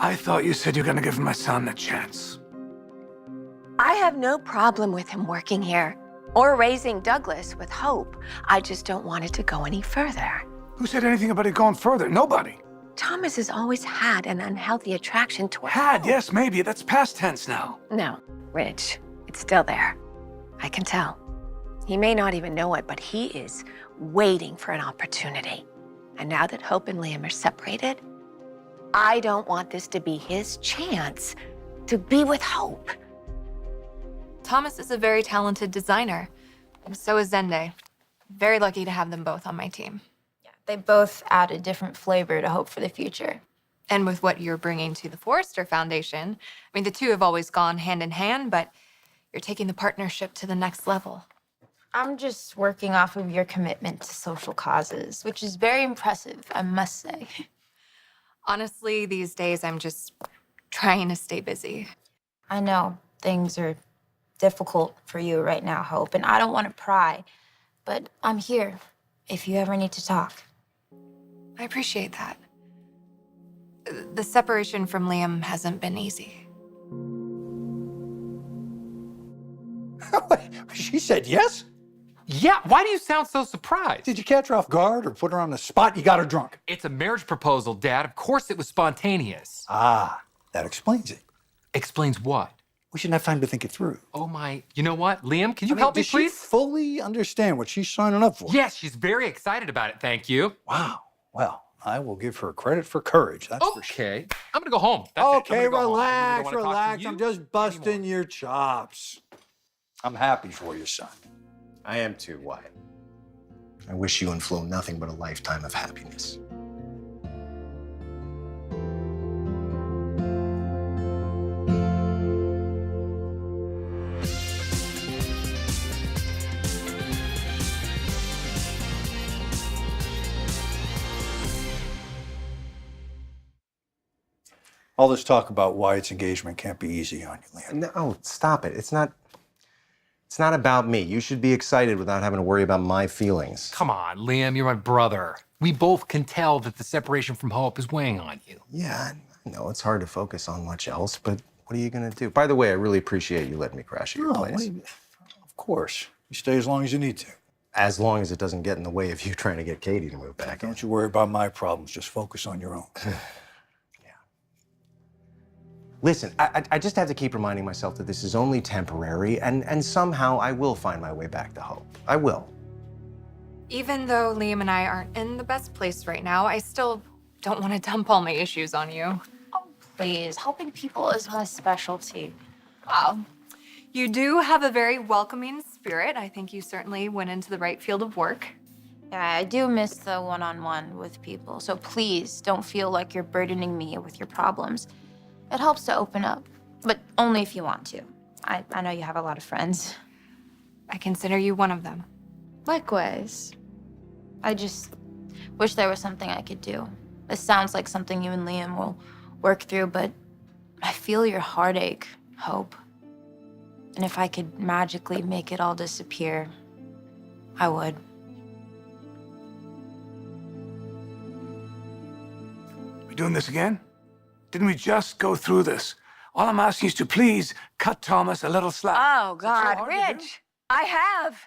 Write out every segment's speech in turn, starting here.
I thought you said you're gonna give my son a chance. I have no problem with him working here or raising Douglas with hope. I just don't want it to go any further. Who said anything about it going further? Nobody. Thomas has always had an unhealthy attraction toward Had, hope. yes, maybe. That's past tense now. No, Rich, it's still there. I can tell. He may not even know it, but he is waiting for an opportunity. And now that Hope and Liam are separated, I don't want this to be his chance to be with Hope. Thomas is a very talented designer, and so is Zende. Very lucky to have them both on my team. Yeah, they both add a different flavor to Hope for the future. And with what you're bringing to the Forrester Foundation, I mean, the two have always gone hand in hand, but you're taking the partnership to the next level. I'm just working off of your commitment to social causes, which is very impressive, I must say. Honestly, these days, I'm just trying to stay busy. I know things are difficult for you right now, Hope, and I don't want to pry, but I'm here if you ever need to talk. I appreciate that. The separation from Liam hasn't been easy. She said yes? Yeah, why do you sound so surprised? Did you catch her off guard or put her on the spot? You got her drunk. It's a marriage proposal, Dad. Of course it was spontaneous. Ah, that explains it. Explains what? We should have time to think it through. Oh my, you know what? Liam, can you I mean, help me, does please? she fully understand what she's signing up for? Yes, she's very excited about it, thank you. Wow. Well, I will give her credit for courage, that's for sure. Okay, I'm gonna go home. That's it. I'm Okay, gonna go home. I relax, really don't wanna talk relax. to I'm you just busting anymore. your chops. I'm happy for you, son. I am too, Wyatt. I wish you and Flo nothing but a lifetime of happiness. All this talk about Wyatt's engagement can't be easy on you, Liam. No, stop it. It's not about me. You should be excited without having to worry about my feelings. Come on, Liam, you're my brother. We both can tell that the separation from Hope is weighing on you. Yeah, I know it's hard to focus on much else, but what are you gonna do? By the way, I really appreciate you letting me crash at your place. Of course. You stay as long as you need to. As long as it doesn't get in the way of you trying to get Katie to move back in. Don't you worry about my problems. Just focus on your own. Listen, I just have to keep reminding myself that this is only temporary, and somehow I will find my way back to Hope. I will. Even though Liam and I aren't in the best place right now, I still don't want to dump all my issues on you. Oh, please, helping people is my specialty. Wow. You do have a very welcoming spirit. I think you certainly went into the right field of work. Yeah, I do miss the one-on-one with people, so please don't feel like you're burdening me with your problems. It helps to open up, but only if you want to. I know you have a lot of friends. I consider you one of them. Likewise. I just wish there was something I could do. This sounds like something you and Liam will work through, but I feel your heartache, Hope. And if I could magically make it all disappear, I would. We doing this again? Didn't we just go through this? All I'm asking is to please cut Thomas a little slack. Oh, Is it so God, hard to do? Rich, I have.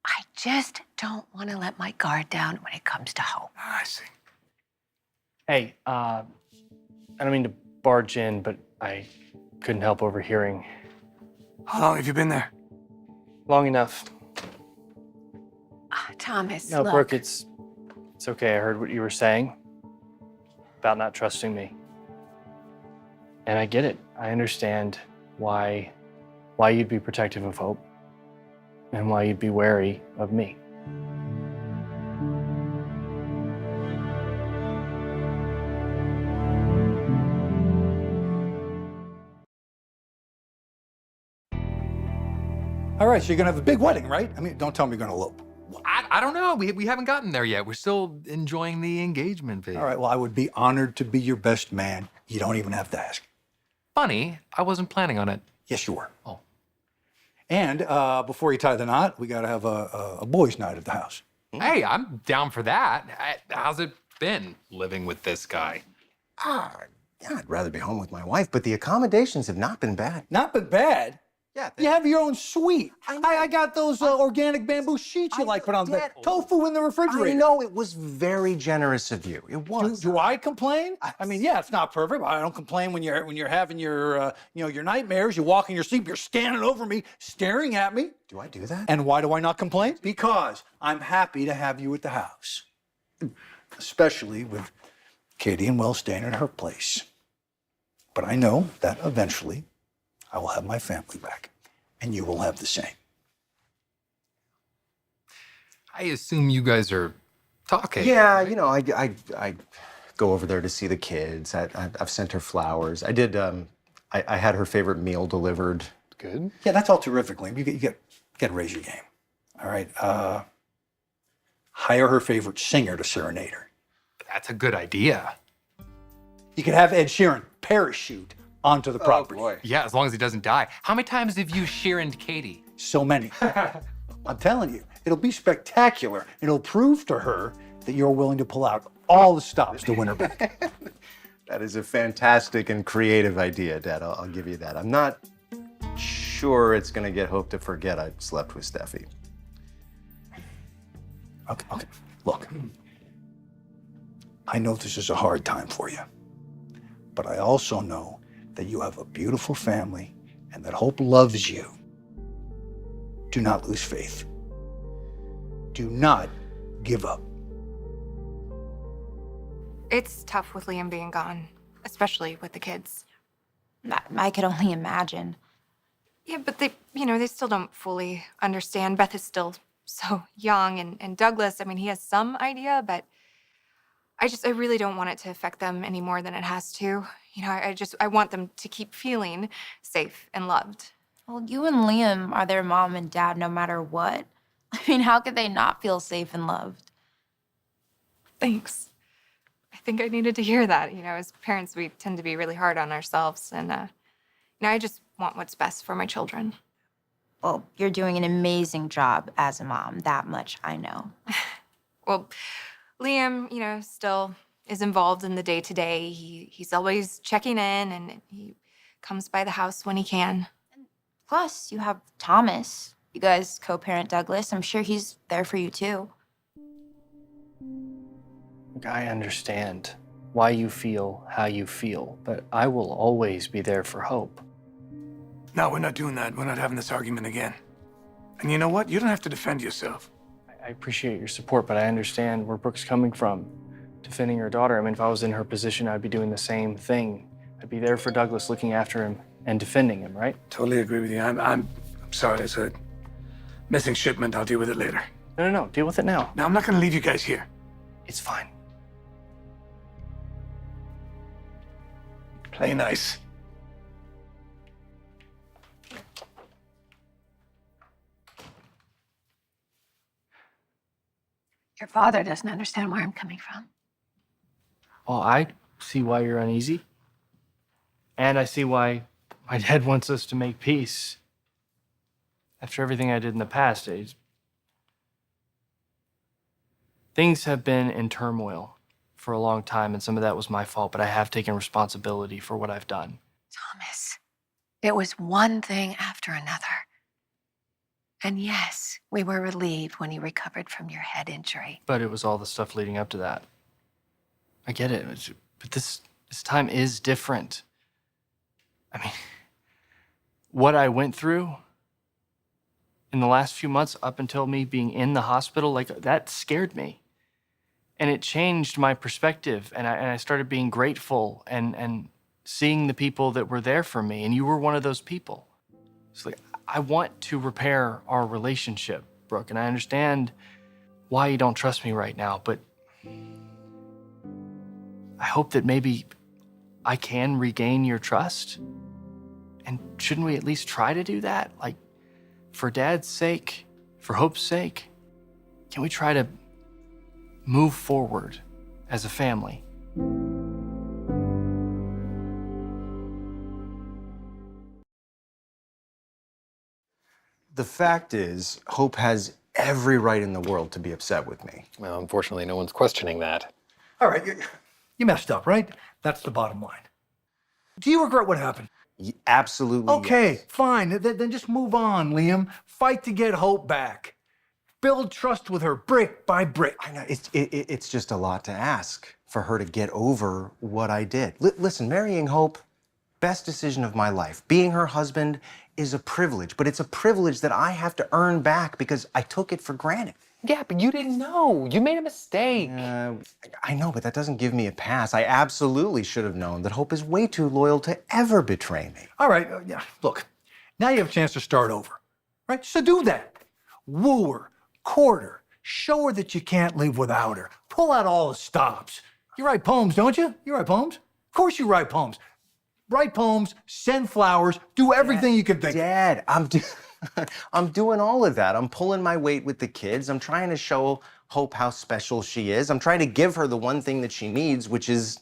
I just don't want to let my guard down when it comes to Hope. I see. Hey, I don't mean to barge in, but I couldn't help overhearing. How long have you been there? Long enough. Thomas, No, look. Brooke, it's okay. I heard what you were saying about not trusting me. And I get it. I understand why you'd be protective of Hope and why you'd be wary of me. All right, so you're gonna have a big wedding, right? I mean, don't tell me you're gonna elope. I don't know. We haven't gotten there yet. We're still enjoying the engagement phase. All right, well, I would be honored to be your best man. You don't even have to ask. Funny, I wasn't planning on it. Yes, you were. Oh. And before you tie the knot, we gotta have a boys' night at the house. Hey, I'm down for that. How's it been living with this guy? Yeah, I'd rather be home with my wife, but the accommodations have not been bad. Not but bad. Yeah, You have your own suite. I know. I got those organic bamboo sheets you like put on the bed. Dad. Tofu in the refrigerator. I know it was very generous of you. It was. Do I complain? I mean, yeah, it's not perfect, but I don't complain when you're having your your nightmares. You walk in your sleep, you're standing over me, staring at me. Do I do that? And why do I not complain? Because I'm happy to have you at the house, especially with Katie and Will staying at her place. But I know that eventually I will have my family back, and you will have the same. I assume you guys are talking. Yeah, you know, I go over there to see the kids. I've sent her flowers. I did. I had her favorite meal delivered. Good. Mm-hmm. Yeah, that's all terrific, Liam. You got to raise your game. All right. Hire her favorite singer to serenade her. That's a good idea. You could have Ed Sheeran parachute onto the property. boy. Yeah, as long as he doesn't die. How many times have you Sheeraned Katie? So many. I'm telling you, it'll be spectacular. It'll prove to her that you're willing to pull out all the stops to win her back. That is a fantastic and creative idea, Dad. I'll give you that. I'm not sure it's going to get Hope to forget I slept with Steffi. Okay. Look, I know this is a hard time for you, but I also know that you have a beautiful family and that Hope loves you. Do not lose faith. Do not give up. It's tough with Liam being gone, especially with the kids. I could only imagine. Yeah, but they still don't fully understand. Beth is still so young, and Douglas, I mean, he has some idea, but I really don't want it to affect them any more than it has to. I want them to keep feeling safe and loved. Well, you and Liam are their mom and dad no matter what. I mean, how could they not feel safe and loved? Thanks. I think I needed to hear that. As parents, we tend to be really hard on ourselves, and I just want what's best for my children. Well, you're doing an amazing job as a mom. That much I know. Well, Liam, still is involved in the day-to-day. He's always checking in, and he comes by the house when he can. Plus, you have Thomas. You guys co-parent Douglas. I'm sure he's there for you too. Look, I understand why you feel how you feel, but I will always be there for Hope. No, we're not doing that. We're not having this argument again. And you know what? You don't have to defend yourself. I appreciate your support, but I understand where Brooke's coming from. Defending her daughter, I mean, if I was in her position, I'd be doing the same thing. I'd be there for Douglas, looking after him and defending him, right? Totally agree with you. I'm sorry. It's a missing shipment. I'll deal with it later. No, deal with it now. Now, I'm not going to leave you guys here. It's fine. Play nice. Your father doesn't understand where I'm coming from. Well, I see why you're uneasy. And I see why my dad wants us to make peace. After everything I did in the past, things have been in turmoil for a long time, and some of that was my fault, but I have taken responsibility for what I've done. Thomas, it was one thing after another. And yes, we were relieved when you recovered from your head injury. But it was all the stuff leading up to that. I get it, but this time is different. I mean, what I went through in the last few months up until me being in the hospital, that scared me. And it changed my perspective, and I started being grateful and seeing the people that were there for me, and you were one of those people. It's like, I want to repair our relationship, Brooke, and I understand why you don't trust me right now, but I hope that maybe I can regain your trust. And shouldn't we at least try to do that? Like, for Dad's sake, for Hope's sake, can we try to move forward as a family? The fact is, Hope has every right in the world to be upset with me. Well, unfortunately, no one's questioning that. All right, you messed up, right? That's the bottom line. Do you regret what happened? Absolutely. Okay, yes. fine. Then just move on, Liam. Fight to get Hope back. Build trust with her brick by brick. I know, it's just a lot to ask for her to get over what I did. Listen, marrying Hope, best decision of my life. Being her husband is a privilege, but it's a privilege that I have to earn back because I took it for granted. Yeah, but you didn't know. You made a mistake. I know, but that doesn't give me a pass. I absolutely should have known that Hope is way too loyal to ever betray me. All right, yeah, look, now you have a chance to start over, right? So do that. Woo her, court her, show her that you can't live without her. Pull out all the stops. You write poems, don't you? You write poems? Of course you write poems. Write poems, send flowers, do everything you can think of. Dad, I'm doing all of that. I'm pulling my weight with the kids. I'm trying to show Hope how special she is. I'm trying to give her the one thing that she needs, which is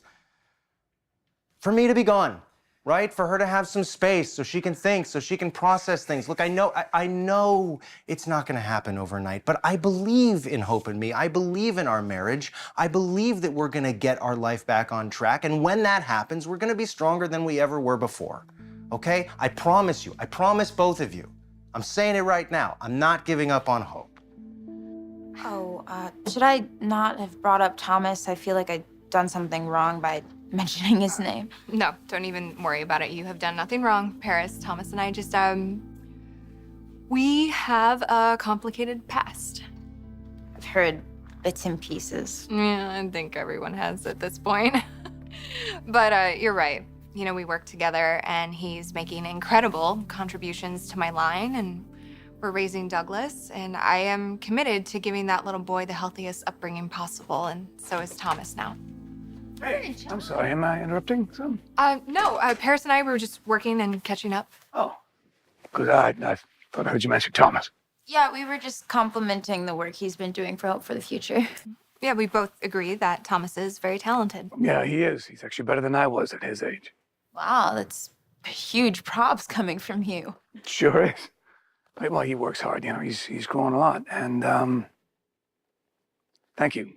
for me to be gone, right? For her to have some space so she can think, so she can process things. Look, I know it's not going to happen overnight, but I believe in Hope and me. I believe in our marriage. I believe that we're going to get our life back on track. And when that happens, we're going to be stronger than we ever were before. Okay? I promise you. I promise both of you. I'm saying it right now. I'm not giving up on Hope. Oh, should I not have brought up Thomas? I feel like I'd done something wrong by mentioning his name. No, don't even worry about it. You have done nothing wrong, Paris. Thomas and I just, we have a complicated past. I've heard bits and pieces. Yeah, I think everyone has at this point. But you're right. You know, we work together and he's making incredible contributions to my line and we're raising Douglas and I am committed to giving that little boy the healthiest upbringing possible and so is Thomas now. Hey, I'm sorry, am I interrupting some? No, Paris and I were just working and catching up. Oh, good. I thought I heard you mention Thomas. Yeah, we were just complimenting the work he's been doing for Hope for the Future. Yeah, we both agree that Thomas is very talented. Yeah, he is. He's actually better than I was at his age. Wow, that's huge props coming from you. Sure is. Well, he works hard, you know, he's grown a lot. And thank you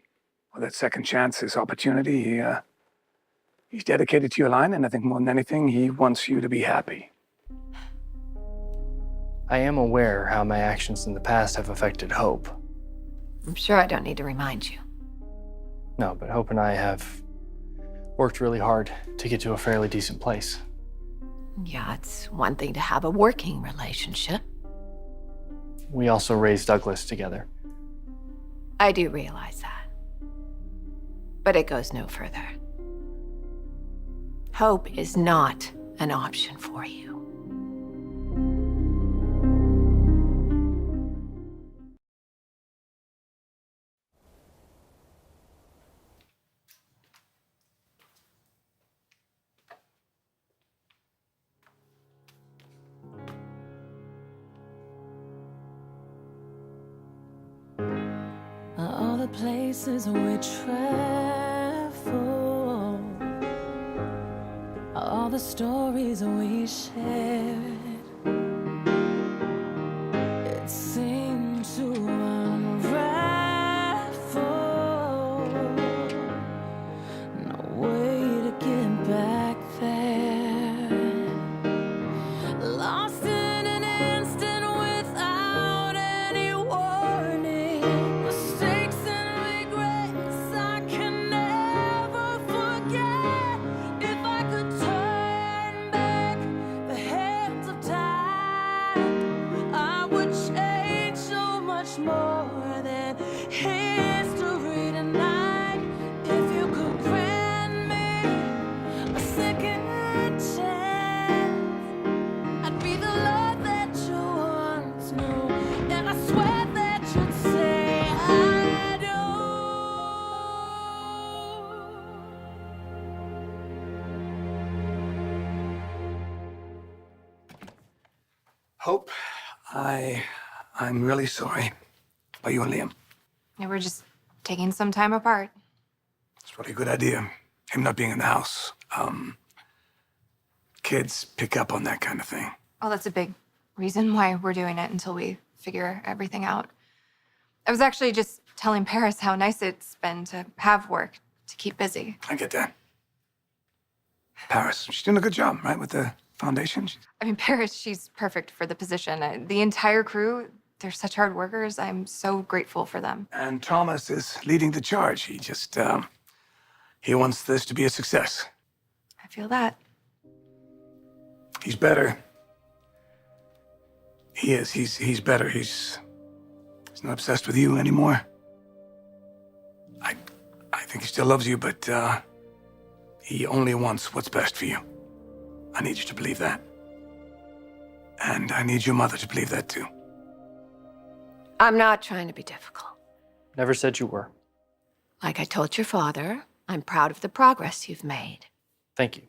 for that second chance, this opportunity. He's dedicated to your line, and I think more than anything, he wants you to be happy. I am aware how my actions in the past have affected Hope. I'm sure I don't need to remind you. No, but Hope and I have worked really hard to get to a fairly decent place. Yeah, it's one thing to have a working relationship. We also raised Douglas together. I do realize that. But it goes no further. Hope is not an option for you. All the places we travel, all the stories we shared, it seemed to unravel. No way to get back there. Lost in an instant without any warning. Mistakes and regrets I can never forget. If I could turn back the hands of time, I would change so much more than history tonight. If you could grant me a second chance, I'd be the love that you once knew, and I swear that you'd say I do. Hope, I'm really sorry about you and Liam. And we're just taking some time apart. It's probably a good idea, him not being in the house. Kids pick up on that kind of thing. Oh, that's a big reason why we're doing it until we figure everything out. I was actually just telling Paris how nice it's been to have work to keep busy. I get that. Paris, she's doing a good job, right, with the foundation? I mean, Paris, she's perfect for the position. The entire crew, they're such hard workers. I'm so grateful for them. And Thomas is leading the charge. He just, he wants this to be a success. I feel that. He's better. He is. He's better. He's not obsessed with you anymore. I think he still loves you, but he only wants what's best for you. I need you to believe that. And I need your mother to believe that too. I'm not trying to be difficult. Never said you were. Like I told your father, I'm proud of the progress you've made. Thank you.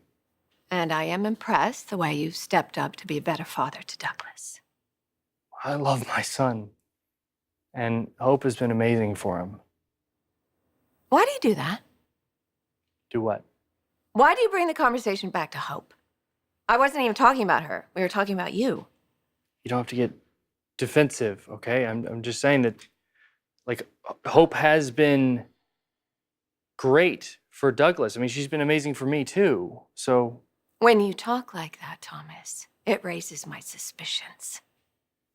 And I am impressed the way you've stepped up to be a better father to Douglas. I love my son. And Hope has been amazing for him. Why do you do that? Do what? Why do you bring the conversation back to Hope? I wasn't even talking about her. We were talking about you. You don't have to get defensive, okay? I'm just saying that, like, Hope has been great for Douglas. I mean, she's been amazing for me too. So When you talk like that, Thomas, it raises my suspicions.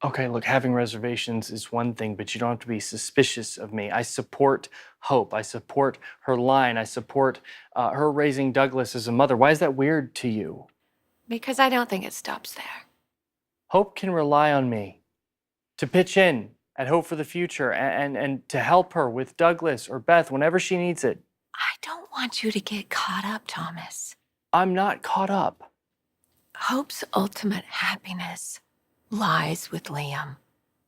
okay, look, having reservations is one thing, but you don't have to be suspicious of me. I support Hope. I support her line. I support her raising Douglas as a mother. Why is that weird to you? Because I don't think it stops there. Hope can rely on me to pitch in at Hope for the Future and to help her with Douglas or Beth whenever she needs it. I don't want you to get caught up, Thomas. I'm not caught up. Hope's ultimate happiness lies with Liam.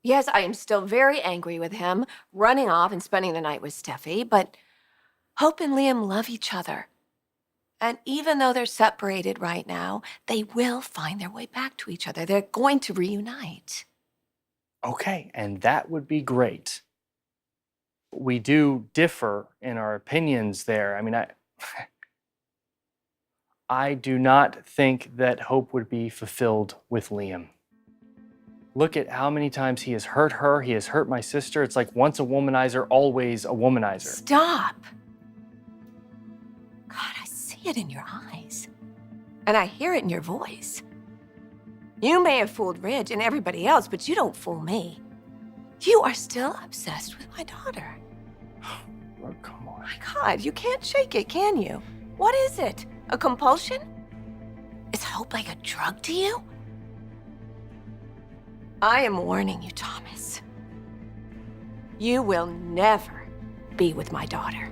Yes, I am still very angry with him, running off and spending the night with Steffi, but Hope and Liam love each other. And even though they're separated right now, they will find their way back to each other. They're going to reunite. Okay, and that would be great. We do differ in our opinions there. I mean, I do not think that Hope would be fulfilled with Liam. Look at how many times he has hurt her. He has hurt my sister. It's like once a womanizer, always a womanizer. Stop. God, I see it in your eyes. And I hear it in your voice. You may have fooled Ridge and everybody else, but you don't fool me. You are still obsessed with my daughter. Oh, come on. My God, you can't shake it, can you? What is it? A compulsion? Is Hope like a drug to you? I am warning you, Thomas. You will never be with my daughter.